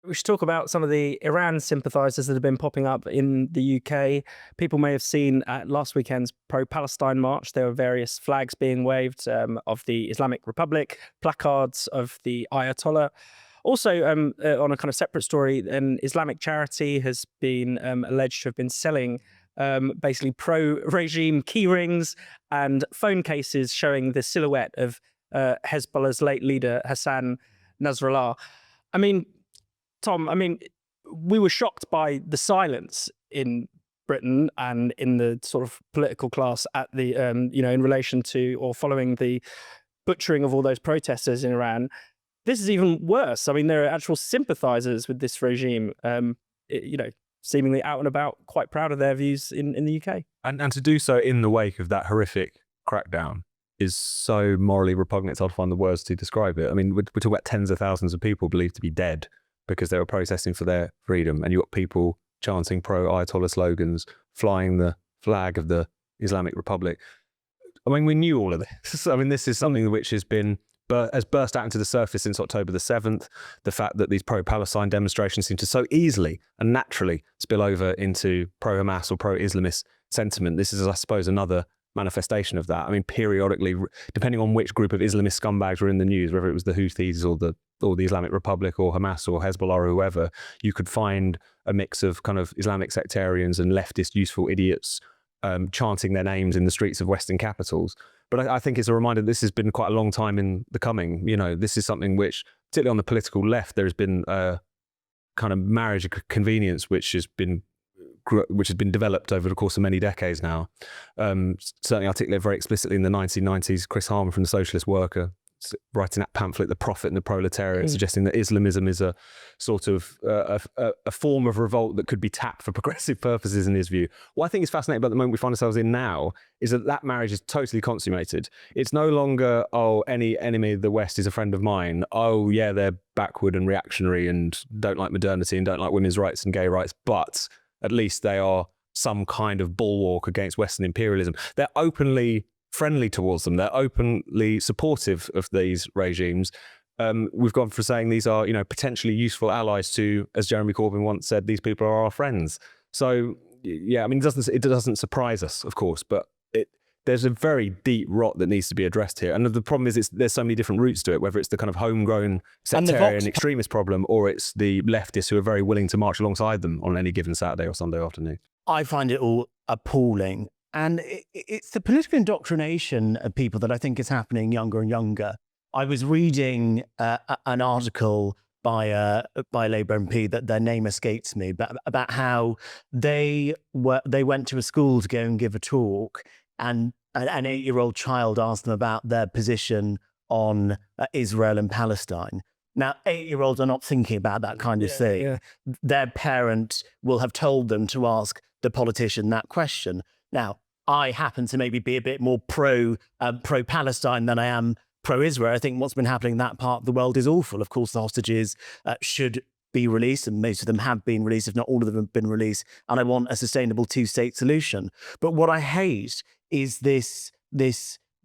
we should talk about some of the Iran sympathisers that have been popping up in the UK. People may have seen at last weekend's pro-Palestine march, there were various flags being waved of the Islamic Republic, placards of the ayatollah. Also, on a kind of separate story, an Islamic charity has been alleged to have been selling basically pro-regime key rings and phone cases showing the silhouette of Hezbollah's late leader, Hassan Nasrallah. I mean, Tom, we were shocked by the silence in Britain and in the sort of political class at the, in relation to or following the butchering of all those protesters in Iran. This is even worse. I mean, there are actual sympathisers with this regime, seemingly out and about, quite proud of their views in the UK. And to do so in the wake of that horrific crackdown is so morally repugnant, it's hard to find the words to describe it. I mean, we're talking about tens of thousands of people believed to be dead because they were protesting for their freedom. And you've got people chanting pro-Ayatollah slogans, flying the flag of the Islamic Republic. I mean, we knew all of this. I mean, this is something which has burst out into the surface since October the 7th. The fact that these pro-Palestine demonstrations seem to so easily and naturally spill over into pro-Hamas or pro-Islamist sentiment. This is, I suppose, another manifestation of that. I mean, periodically, depending on which group of Islamist scumbags were in the news, whether it was the Houthis or the Islamic Republic or Hamas or Hezbollah or whoever, you could find a mix of kind of Islamic sectarians and leftist useful idiots chanting their names in the streets of Western capitals. But I think it's a reminder that this has been quite a long time in the coming. You know, this is something which, particularly on the political left, there has been a kind of marriage of convenience which has been developed over the course of many decades now. Certainly articulated very explicitly in the 1990s, Chris Harman from the Socialist Worker, writing that pamphlet, The Prophet and the Proletariat, suggesting that Islamism is a sort of a form of revolt that could be tapped for progressive purposes in his view. What I think is fascinating about the moment we find ourselves in now is that marriage is totally consummated. It's no longer, oh, any enemy of the West is a friend of mine. Oh, yeah, they're backward and reactionary and don't like modernity and don't like women's rights and gay rights, but at least they are some kind of bulwark against Western imperialism. They're openly friendly towards them. They're openly supportive of these regimes. We've gone for saying these are, potentially useful allies to, as Jeremy Corbyn once said, these people are our friends. So, yeah, I mean, it doesn't surprise us, of course, but there's a very deep rot that needs to be addressed here. And the problem is there's so many different roots to it, whether it's the kind of homegrown sectarian extremist problem or it's the leftists who are very willing to march alongside them on any given Saturday or Sunday afternoon. I find it all appalling. And it's the political indoctrination of people that I think is happening younger and younger. I was reading an article by a Labour MP that their name escapes me, but about how they went to a school to go and give a talk, and an 8-year-old child asked them about their position on Israel and Palestine. Now, 8-year-olds are not thinking about that kind of thing. Yeah. Their parent will have told them to ask the politician that question. Now, I happen to maybe be a bit more pro-Palestine than I am pro-Israel. I think what's been happening in that part of the world is awful. Of course, the hostages should be released, and most of them have been released, if not all of them have been released. And I want a sustainable two-state solution. But what I hate is this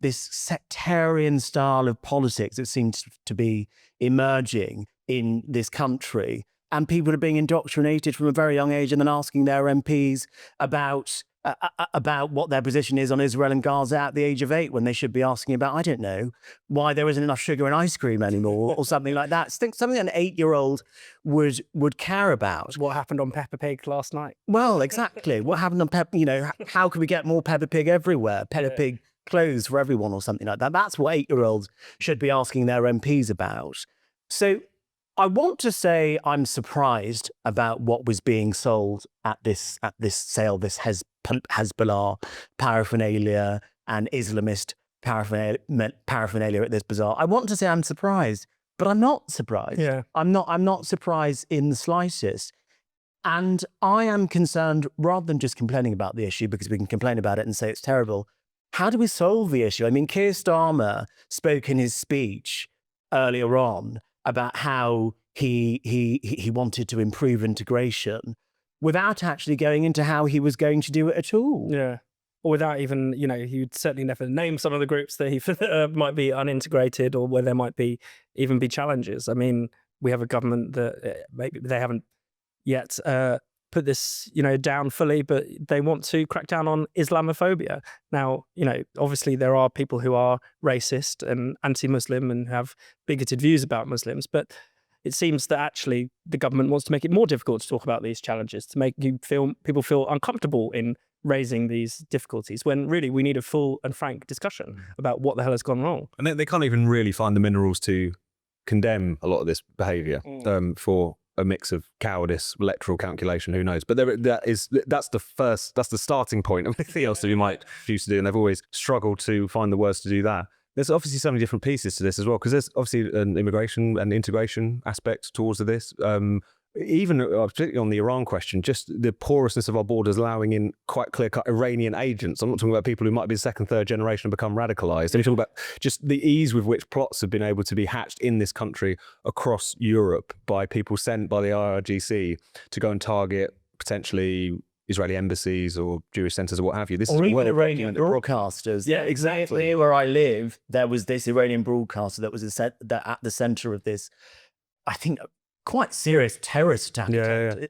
sectarian style of politics that seems to be emerging in this country. And people are being indoctrinated from a very young age and then asking their MPs about what their position is on Israel and Gaza at the age of 8, when they should be asking about, I don't know, why there isn't enough sugar in ice cream anymore or something like that. Something an 8-year-old would care about. What happened on Peppa Pig last night? Well, exactly. What happened on how can we get more Peppa Pig everywhere? Peppa Pig clothes for everyone or something like that. That's what 8-year-olds should be asking their MPs about. So I want to say I'm surprised about what was being sold at this sale, this Hezbollah paraphernalia and Islamist paraphernalia at this bazaar. I want to say I'm surprised, but I'm not surprised. Yeah. I'm not surprised in the slightest. And I am concerned, rather than just complaining about the issue, because we can complain about it and say it's terrible, how do we solve the issue? I mean, Keir Starmer spoke in his speech earlier on about how he wanted to improve integration without actually going into how he was going to do it at all. Yeah. Or without even, he'd certainly never name some of the groups that he might be unintegrated or where there might even be challenges. I mean, we have a government that maybe they haven't yet put this, down fully, but they want to crack down on Islamophobia. Now, obviously there are people who are racist and anti-Muslim and have bigoted views about Muslims, but it seems that actually the government wants to make it more difficult to talk about these challenges, to make people feel uncomfortable in raising these difficulties, when really we need a full and frank discussion about what the hell has gone wrong. And they can't even really find the minerals to condemn a lot of this behaviour for a mix of cowardice, electoral calculation, who knows. But that's the starting point of anything else that we might choose to do, and they've always struggled to find the words to do that. There's obviously so many different pieces to this as well, because there's obviously an immigration and integration aspect towards this. Even particularly on the Iran question, just the porousness of our borders allowing in quite clear-cut Iranian agents. I'm not talking about people who might be second, third generation and become radicalised. I'm talking about just the ease with which plots have been able to be hatched in this country across Europe by people sent by the IRGC to go and target potentially Israeli embassies or Jewish centres or what have you. This or is even Iranian broadcasters. Yeah, exactly. Here where I live, there was this Iranian broadcaster that was at the centre of this, I think, quite serious terrorist attack.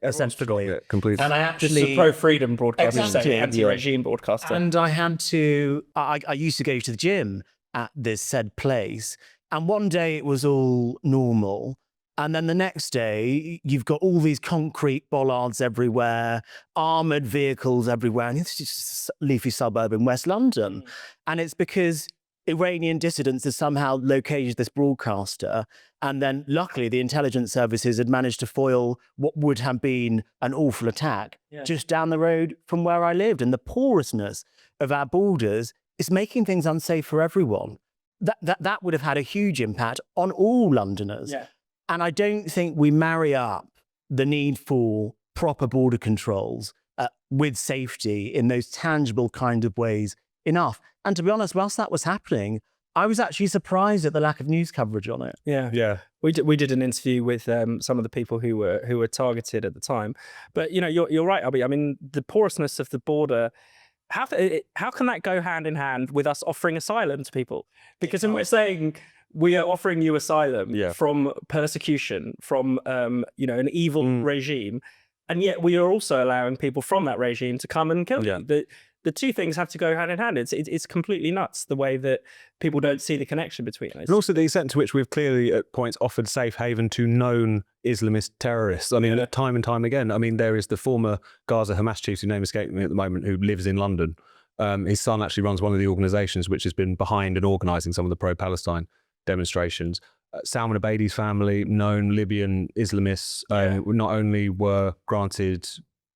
Essentially. Yeah, completely. And I actually... Just a pro-freedom broadcaster, Exactly. anti-regime broadcaster. And I had to... I used to go to the gym at this said place, and one day it was all normal. And then the next day, you've got all these concrete bollards everywhere, armoured vehicles everywhere. And it's just a leafy suburb in West London. And it's because Iranian dissidents had somehow located this broadcaster. And then luckily, the intelligence services had managed to foil what would have been an awful attack just down the road from where I lived. And the porousness of our borders is making things unsafe for everyone. That would have had a huge impact on all Londoners. Yeah. And I don't think we marry up the need for proper border controls with safety in those tangible kind of ways enough. And to be honest, whilst that was happening, I was actually surprised at the lack of news coverage on it. Yeah. We did an interview with some of the people who were targeted at the time. But you're right, Albie. I mean, the porousness of the border. How can that go hand in hand with us offering asylum to people? Because when we're saying we are offering you asylum from persecution, from an evil regime, and yet we are also allowing people from that regime to come and kill you. The two things have to go hand in hand. It's completely nuts the way that people don't see the connection between those. And also the extent to which we've clearly at points offered safe haven to known Islamist terrorists. I mean, time and time again. I mean, there is the former Gaza Hamas chief, whose name escapes me at the moment, who lives in London. His son actually runs one of the organisations which has been behind and organising some of the pro-Palestine demonstrations. Salman Abedi's family, known Libyan Islamists, not only were granted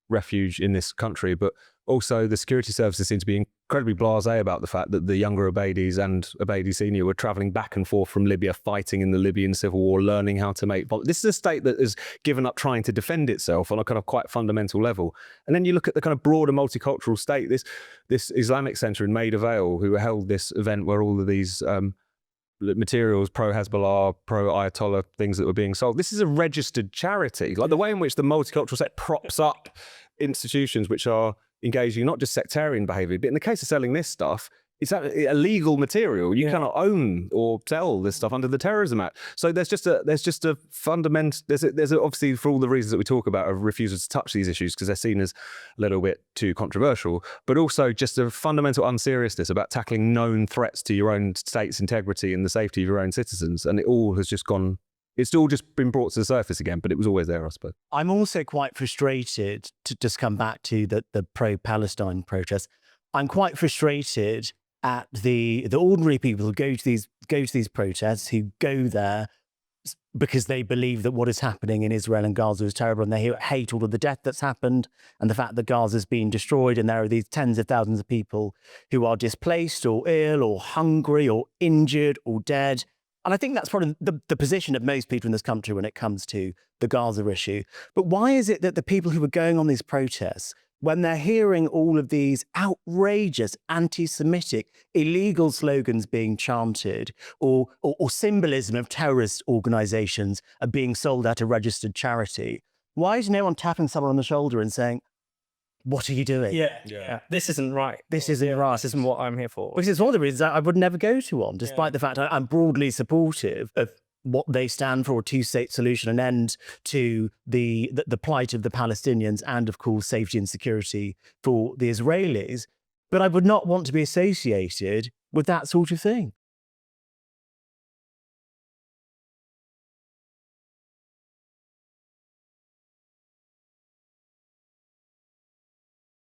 refuge in this country, but also the security services seem to be incredibly blasé about the fact that the younger Abedis and Abedi Senior were travelling back and forth from Libya, fighting in the Libyan civil war, learning how to make... This is a state that has given up trying to defend itself on a kind of quite fundamental level. And then you look at the kind of broader multicultural state, this Islamic centre in Maida Vale, who held this event where all of these materials, pro-Hezbollah, pro-ayatollah things that were being sold. This is a registered charity. Like the way in which the multicultural set props up institutions which are engaging not just sectarian behaviour, but in the case of selling this stuff, it's a legal material. You cannot own or sell this stuff under the Terrorism Act. So there's just a fundamental, there's obviously, for all the reasons that we talk about, a refusal to touch these issues because they're seen as a little bit too controversial, but also just a fundamental unseriousness about tackling known threats to your own state's integrity and the safety of your own citizens. And it all has just gone, it's all just been brought to the surface again, but it was always there, I suppose. I'm also quite frustrated, to just come back to the pro-Palestine protests. I'm quite frustrated at the ordinary people who go to these protests, who go there because they believe that what is happening in Israel and Gaza is terrible, and they hate all of the death that's happened and the fact that Gaza's been destroyed, and there are these tens of thousands of people who are displaced or ill or hungry or injured or dead. And I think that's probably the position of most people in this country when it comes to the Gaza issue. But why is it that the people who are going on these protests, when they're hearing all of these outrageous anti-Semitic illegal slogans being chanted, or symbolism of terrorist organisations are being sold at a registered charity, why is no one tapping someone on the shoulder and saying, what are you doing? Yeah. This isn't right. This isn't right. This isn't what I'm here for. Which is one of the reasons I would never go to one, despite the fact I'm broadly supportive of what they stand for, a two-state solution, an end to the plight of the Palestinians, and of course safety and security for the Israelis. But I would not want to be associated with that sort of thing.